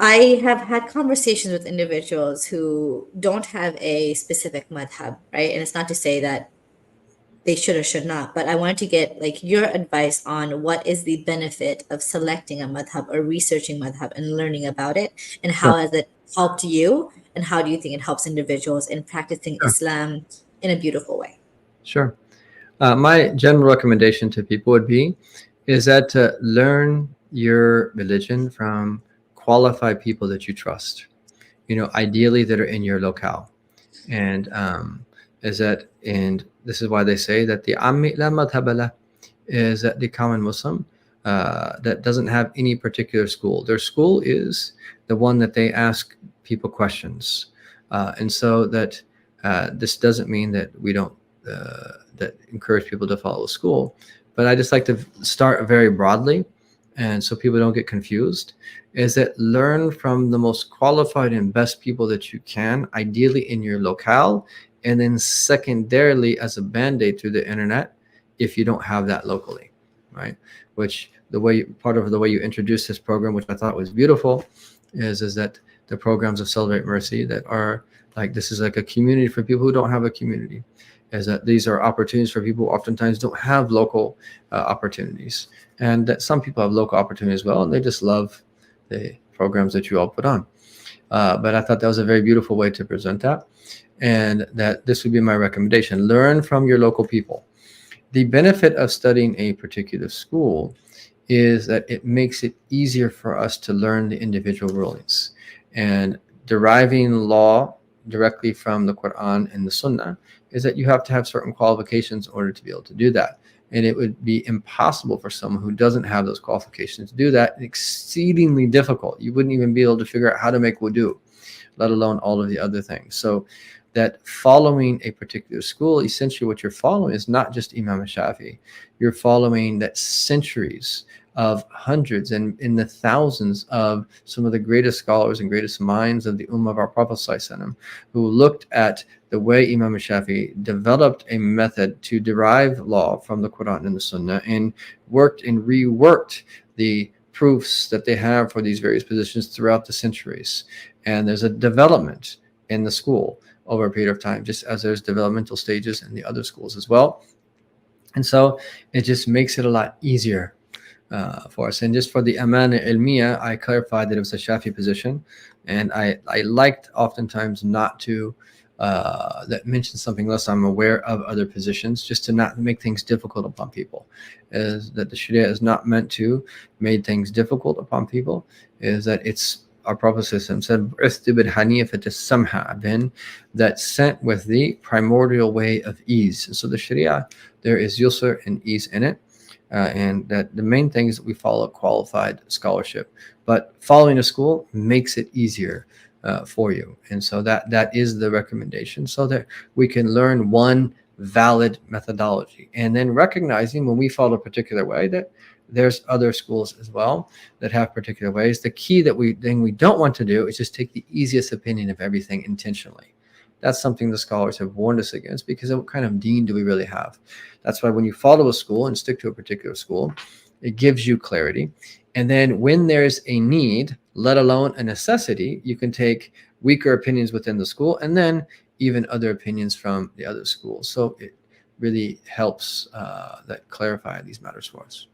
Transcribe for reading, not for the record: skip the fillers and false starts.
I have had conversations with individuals who don't have a specific madhab, right? And it's not to say that they should or should not, but I wanted to get like your advice on what is the benefit of selecting a madhab or researching madhab and learning about it, and how Sure, has it helped you, and how do you think it helps individuals in practicing sure, Islam in a beautiful way? sure. My general recommendation to people would be is that to learn your religion from qualified people that you trust. Ideally that are in your locale. And this is why they say that the ammi la madhhaba lah, is that the common Muslim that doesn't have any particular school. Their school is the one that they ask people questions. And so that this doesn't mean that we don't that encourage people to follow school, but I just like to start very broadly, and so people don't get confused, is that learn from the most qualified and best people that you can, ideally in your locale, and then secondarily as a band-aid through the internet if you don't have that locally, right? Which part of the way you introduced this program, which I thought was beautiful, is that the programs of Celebrate Mercy that are like, this is like a community for people who don't have a community, is that these are opportunities for people who oftentimes don't have local opportunities, and that some people have local opportunities as well, and they just love the programs that you all put on. But I thought that was a very beautiful way to present that, and that this would be my recommendation. Learn from your local people. The benefit of studying a particular school is that it makes it easier for us to learn the individual rulings, and deriving law directly from the Quran and the Sunnah is that you have to have certain qualifications in order to be able to do that. And it would be impossible for someone who doesn't have those qualifications to do that. Exceedingly difficult. You wouldn't even be able to figure out how to make wudu, let alone all of the other things. So that following a particular school, essentially what you're following is not just Imam Shafi. You're following that centuries of hundreds and in the thousands of some of the greatest scholars and greatest minds of the Ummah of our Prophet ﷺ, who looked at the way Imam Shafi developed a method to derive law from the Quran and the Sunnah, and worked and reworked the proofs that they have for these various positions throughout the centuries. And there's a development in the school over a period of time, just as there's developmental stages in the other schools as well. And so it just makes it a lot easier for us. And just for the Amana Ilmiya, I clarified that it was a Shafi position, and I liked oftentimes not to that mention something unless I'm aware of other positions, just to not make things difficult upon people. Is that the Sharia is not meant to make things difficult upon people, is that it's our Prophet said, that sent with the primordial way of ease. And so the Sharia, there is yusr and ease in it. And that the main thing is that we follow qualified scholarship, but following a school makes it easier for you. And so that is the recommendation, so that we can learn one valid methodology, and then recognizing when we follow a particular way that there's other schools as well that have particular ways. The key thing we don't want to do is just take the easiest opinion of everything intentionally. That's something the scholars have warned us against, because what kind of deen do we really have? That's why when you follow a school and stick to a particular school, it gives you clarity. And then when there's a need, let alone a necessity, you can take weaker opinions within the school and then even other opinions from the other schools. So it really helps that clarify these matters for us.